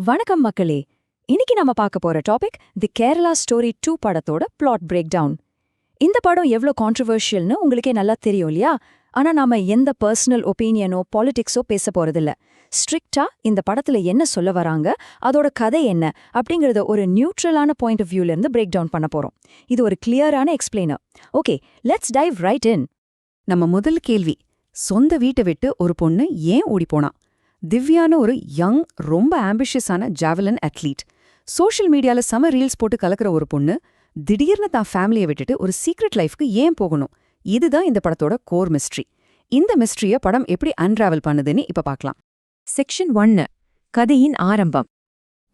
வணக்கம் மக்களே. இன்னைக்கு நம்ம பார்க்க போற டாபிக் தி கேரளா ஸ்டோரி 2 படத்தோட பிளாட் பிரேக் டவுன். இந்த படம் எவ்வளோ கான்ட்ரவர்ஷியல்னு உங்களுக்கே நல்லா தெரியும் இல்லையா? ஆனா நாம எந்த பர்சனல் ஒப்பீனியனோ பாலிடிக்ஸோ பேச போறதில்ல. ஸ்ட்ரிக்டா இந்த படத்துல என்ன சொல்ல வராங்க, அதோட கதை என்ன அப்படிங்கறத ஒரு நியூட்ரலான பாயிண்ட் ஆஃப் வியூல இருந்து பிரேக் டவுன் பண்ண போறோம். இது ஒரு கிளியரான explainer. Okay, let's dive right in. நம்ம முதல் கேள்வி, சொந்த வீட்டை விட்டு ஒரு பொண்ணு ஏன் ஓடிப்போனா? திவ்யான ஒரு யங், ரொம்ப ஆம்பிஷியஸான ஜாவலின் அத்லீட். சோஷியல் மீடியால செம ரீல்ஸ் போட்டு கலக்கிற ஒரு பொண்ணு திடீர்னு தான் ஃபேமிலியை விட்டுட்டு ஒரு சீக்ரெட் லைஃப்க்கு ஏன் போகணும்? இதுதான் இந்த படத்தோட கோர் மிஸ்ட்ரி. இந்த மிஸ்ட்ரிய படம் எப்படி அன்ராவல் பண்ணுதுன்னு இப்ப பார்க்கலாம். செக்ஷன் 1, கதையின் ஆரம்பம்.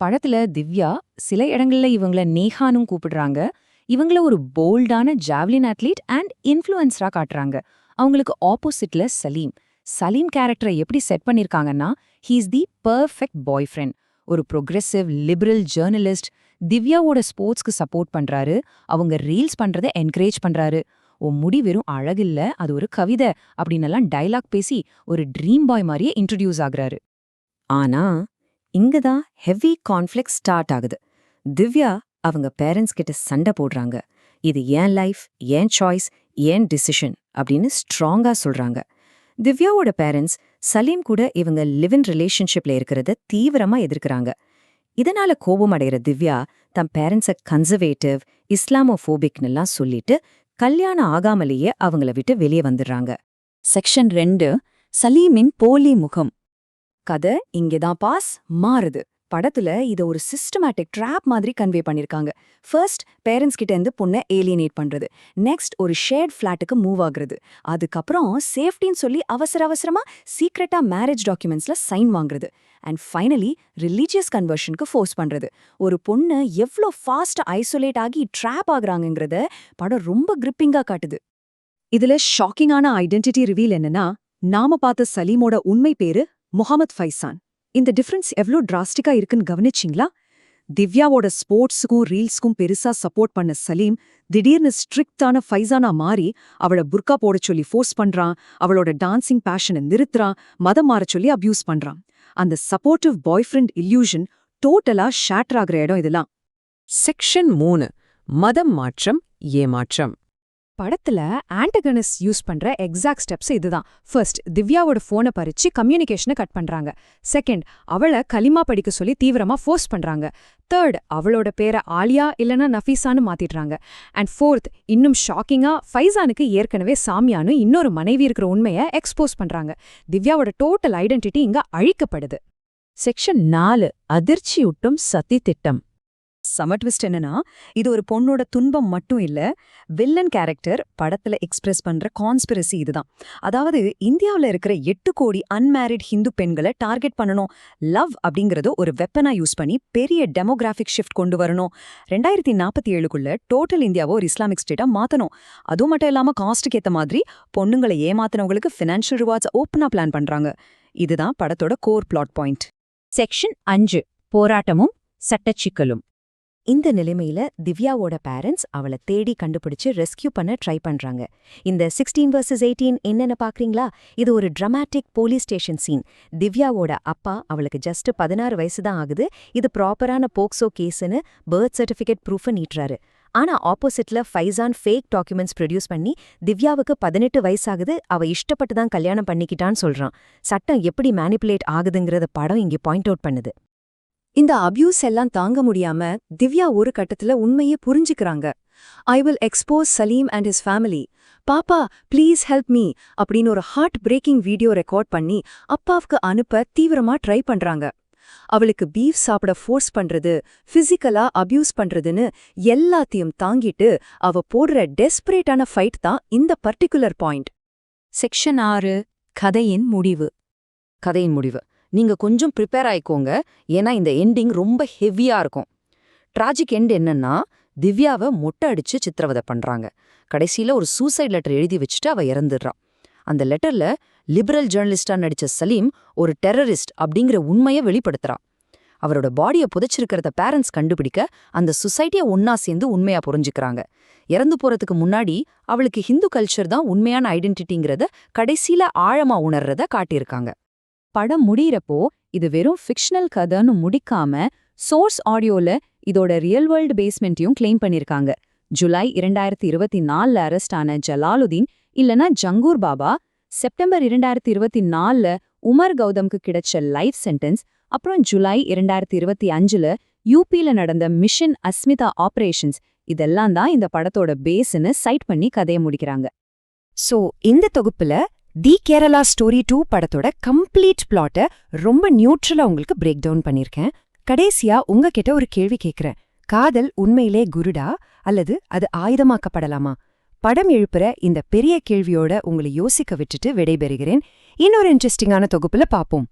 படத்துல திவ்யா சில இடங்கள்ல இவங்கள நேஹானும் கூப்பிடுறாங்க. இவங்கள ஒரு போல்டான ஜாவ்லின் அத்லீட் அண்ட் இன்ஃப்ளூயன்ஸரா காட்டுறாங்க. அவங்களுக்கு ஆப்போசிட்ல சலீம் கேரக்டரை எப்படி செட் பண்ணிருக்காங்கன்னா, he's the perfect boyfriend. ஒரு ப்ரொக்ரெசிவ் லிபரல் ஜேர்னலிஸ்ட். திவ்யாவோட ஸ்போர்ட்ஸ்க்கு சப்போர்ட் பண்றாரு, அவங்க ரீல்ஸ் பண்றதை என்கரேஜ் பண்றாரு. முடி வெறும் அழகில்ல, அது ஒரு கவிதை அப்படின்னெல்லாம் டைலாக் பேசி ஒரு ட்ரீம் பாய் மாதிரியே இன்ட்ரடியூஸ் ஆகுறாரு. ஆனா இங்கதான் ஹெவி கான்ஃப்ளிக்ட் ஸ்டார்ட் ஆகுது. திவ்யா அவங்க பேரண்ட்ஸ் கிட்ட சண்டை போடுறாங்க. இது ஏன் லைஃப், ஏன் சாய்ஸ், ஏன் டிசிஷன் அப்படின்னு ஸ்ட்ராங்கா சொல்றாங்க. திவ்யாவோட பேரண்ட்ஸ் சலீம் கூட இவங்க லிவ் இன் ரிலேஷன்ஷிப்ல இருக்கிறத தீவிரமா எதிர்க்கிறாங்க. இதனால கோபம் அடைகிற திவ்யா தம் பேரண்ட்ஸை கன்சர்வேட்டிவ், இஸ்லாமோஃபோபிக்னெல்லாம் சொல்லிட்டு கல்யாணம் ஆகாமலேயே அவங்கள விட்டு வெளியே வந்துடுறாங்க. செக்ஷன் 2, சலீமின் போலி முகம். கதை இங்கேதான் மாறுது. படத்துல இத ஒரு சிஸ்டமேட்டிக் ட்ராப் மாதிரி கன்வே பண்ணிருக்காங்க. ஃபர்ஸ்ட் பேரண்ட்ஸ் கிட்ட இருந்து பொண்ணை ஏலியனேட் பண்றது, நெக்ஸ்ட் ஒரு ஷேர்ட் ஃபிளாட்டுக்கு மூவ் ஆகுறது, அதுக்கப்புறம் சேஃப்டின்னு சொல்லி அவசரமா சீக்ரெட்டா மேரேஜ் டாக்குமெண்ட்ஸ்ல சைன் வாங்குறது, அண்ட் ஃபைனலி ரிலீஜியஸ் கன்வர்ஷனுக்கு ஃபோர்ஸ் பண்றது. ஒரு பொண்ணு எவ்வளோ ஃபாஸ்டா ஐசோலேட் ஆகி ட்ராப் ஆகுறாங்கிறத படம் ரொம்ப கிரிப்பிங்கா காட்டுது. இதுல ஷாக்கிங்கான ஐடென்டிட்டி ரிவீல் என்னன்னா, நாம பார்த்த சலீமோட உண்மை பேரு முகமது ஃபைசான். இந்த டிஃபரன்ஸ் எவ்வளோ டிராஸ்டிக்கா இருக்குன்னு கவனிச்சிங்களா? திவ்யாவோட ஸ்போர்ட்ஸுக்கும் ரீல்ஸ்க்கும் பெருசா சப்போர்ட் பண்ண சலீம் திடீர்னு ஸ்ட்ரிக்டான ஃபைசானா மாறி அவளை புர்கா போட சொல்லி ஃபோர்ஸ் பண்றான், அவளோட டான்சிங் பேஷனை நிறுத்துறான், மதம் மாற சொல்லி அபியூஸ் பண்றான். அந்த சப்போர்ட்டிவ் பாய் ஃப்ரெண்ட் இல்யூஷன் டோட்டலா ஷேட்டர் ஆகுற இடம் இதெல்லாம். செக்ஷன் 3, மதம் மாற்றம், ஏமாற்றம். படத்துல ஆன்டகனிஸ்ட் யூஸ் பண்ற எக்ஸாக்ட் ஸ்டெப்ஸ் இதுதான். ஃபர்ஸ்ட், திவ்யாவோட போனை பறிச்சு கம்யூனிகேஷனை கட் பண்றாங்க. செகண்ட், அவளை கலிமா படிக்க சொல்லி தீவிரமா ஃபோர்ஸ் பண்றாங்க. தேர்ட், அவளோட பேரை ஆலியா இல்லனா நஃபீசான்னு மாத்திடுறாங்க. அண்ட் ஃபோர்த், இன்னும் ஷாக்கிங்கா ஃபைசானுக்கு ஏற்கனவே சாமியானு இன்னொரு மனைவி இருக்கிற உண்மையை எக்ஸ்போஸ் பண்றாங்க. திவ்யாவோட டோட்டல் ஐடென்டிட்டி இங்க அழிக்கப்படுது. செக்ஷன் 4, அதிர்ச்சியூட்டும் சதி திட்டம். ட்விஸ்ட் என்னன்னா, இது ஒரு பொண்ணோட துன்பம் மட்டும் இல்ல, வில்லன் கேரக்டர் படத்துல எக்ஸ்பிரஸ் பண்ற கான்ஸ்பிரசி இதுதான். அதாவது இந்தியாவில் இருக்கிற 8 கோடி அன்மேரிட் ஹிந்து பெண்களை டார்கெட் பண்ணணும், லவ் அப்படிங்கறது ஒரு வெப்பனா யூஸ் பண்ணி பெரிய டெமோகிராஃபிக் ஷிஃப்ட் கொண்டு வரணும், 2047க்குள்ள டோட்டல் இந்தியாவை ஒரு இஸ்லாமிக் ஸ்டேட்டா மாத்தணும். அதுவும் மட்டும் இல்லாம காஸ்டுக்கு ஏத்த மாதிரி பொண்ணுங்களை ஏமாத்தினவங்களுக்கு ஃபினான்ஷியல் ரிவார்ட்ஸ் ஓப்பனா பிளான் பண்றாங்க. இதுதான் படத்தோட கோர் பிளாட் பாயிண்ட். செக்ஷன் 5, போராட்டமும் சட்டச்சிக்கலும். இந்த நிலைமையில திவ்யாவோட பேரண்ட்ஸ் அவளை தேடி கண்டுபிடிச்சு ரெஸ்கியூ பண்ண ட்ரை பண்றாங்க. இந்த 16 vs 18 என்னென்ன பாக்குறீங்களா? இது ஒரு டிராமாட்டிக் போலீஸ் ஸ்டேஷன் சீன். திவ்யாவோட அப்பா, அவளுக்கு ஜஸ்ட் 16 வயசு தான் ஆகுது, இது ப்ராப்பரான போக்சோ கேஸ்னு பர்த் சர்டிஃபிகேட் ப்ரூஃபை நீட்டுறாரு. ஆனா ஆப்போசிட்ல ஃபைசான் ஃபேக் டாக்குமெண்ட்ஸ் ப்ரொடியூஸ் பண்ணி திவ்யாவுக்கு 18 வயசாகுது, அவ இஷ்டப்பட்டு தான் கல்யாணம் பண்ணிக்கிட்டான்னு சொல்றான். சட்டம் எப்படி மேனிப்புலேட் ஆகுதுங்கிறத படம் இங்கே பாயிண்ட் அவுட் பண்ணுது. இந்த அபியூஸ் எல்லாம் தாங்க முடியாம திவ்யா ஒரு கட்டத்துல உண்மையே புரிஞ்சுக்கிறாங்க. I will expose Salim and his family, பாப்பா ப்ளீஸ் ஹெல்ப் மீ அப்படின்னு ஒரு ஹார்ட் பிரேக்கிங் வீடியோ ரெக்கார்ட் பண்ணி அப்பாவுக்கு அனுப்ப தீவிரமா ட்ரை பண்றாங்க. அவளுக்கு பீஃப் சாப்பிட ஃபோர்ஸ் பண்றது, பிசிக்கலா அபியூஸ் பண்றதுன்னு எல்லாத்தையும் தாங்கிட்டு அவ போடுற டெஸ்பரேட்டான ஃபைட் தான் இந்த பர்டிகுலர் பாயிண்ட். செக்ஷன் 6, கதையின் முடிவு. நீங்க கொஞ்சம் ப்ரிப்பேர் ஆயிக்கோங்க, ஏன்னா இந்த எண்டிங் ரொம்ப ஹெவியா இருக்கும். ட்ராஜிக் எண்ட் என்னன்னா, திவ்யாவை மொட்டை அடிச்சு சித்திரவதை பண்றாங்க. கடைசியில ஒரு சூசைட் லெட்டர் எழுதி வச்சுட்டு அவ இறந்துடுறா. அந்த லெட்டர்ல லிபரல் ஜேர்னலிஸ்டா நடிச்ச சலீம் ஒரு டெரரிஸ்ட் அப்படிங்கிற உண்மையை வெளிப்படுத்துறா. அவரோட பாடியை புதைச்சிருக்கிறத பேரண்ட்ஸ் கண்டுபிடிக்க அந்த சொசைட்டியை ஒன்னா சேர்ந்து உண்மையா புரிஞ்சுக்கிறாங்க. இறந்து போறதுக்கு முன்னாடி அவளுக்கு ஹிந்து கல்ச்சர் தான் உண்மையான ஐடென்டிட்டிங்கிறத கடைசியில ஆழமா உணர்றத காட்டியிருக்காங்க. படம் முடியிறப்போ இது வெறும் ஃபிக்ஷனல் கதைன்னு முடிக்காம சோர்ஸ் ஆடியோல இதோட ரியல் வேர்ல்டு பேஸ்மெண்ட்டையும் கிளைம் பண்ணிருக்காங்க. ஜூலை 2024 அரெஸ்ட் ஆன ஜலாலுதீன் இல்லனா ஜங்கூர் பாபா, செப்டம்பர் 2024 உமர் கௌதம்க்கு கிடைச்ச லைஃப் சென்டென்ஸ், அப்புறம் ஜூலை 2025 யூபில நடந்த மிஷன் அஸ்மிதா ஆபரேஷன்ஸ், இதெல்லாம் தான் இந்த படத்தோட பேஸ்னு சைட் பண்ணி கதையை முடிக்கிறாங்க. சோ இந்த தொகுப்புல தி கேரளா ஸ்டோரி 2 படத்தோட கம்ப்ளீட் பிளாட்டை ரொம்ப நியூட்ரலா உங்களுக்கு பிரேக் டவுன் பண்ணிருக்கேன். கடைசியா உங்ககிட்ட ஒரு கேள்வி கேக்குறேன். காதல் உண்மையிலே குருடா அல்லது அது ஆயுதமாக்கப்படலாமா? படம் எழுப்புற இந்த பெரிய கேள்வியோட உங்களை யோசிக்க விட்டுட்டு விடைபெறுகிறேன். இன்னொரு இன்ட்ரெஸ்டிங்கான தொகுப்புல பாப்போம்.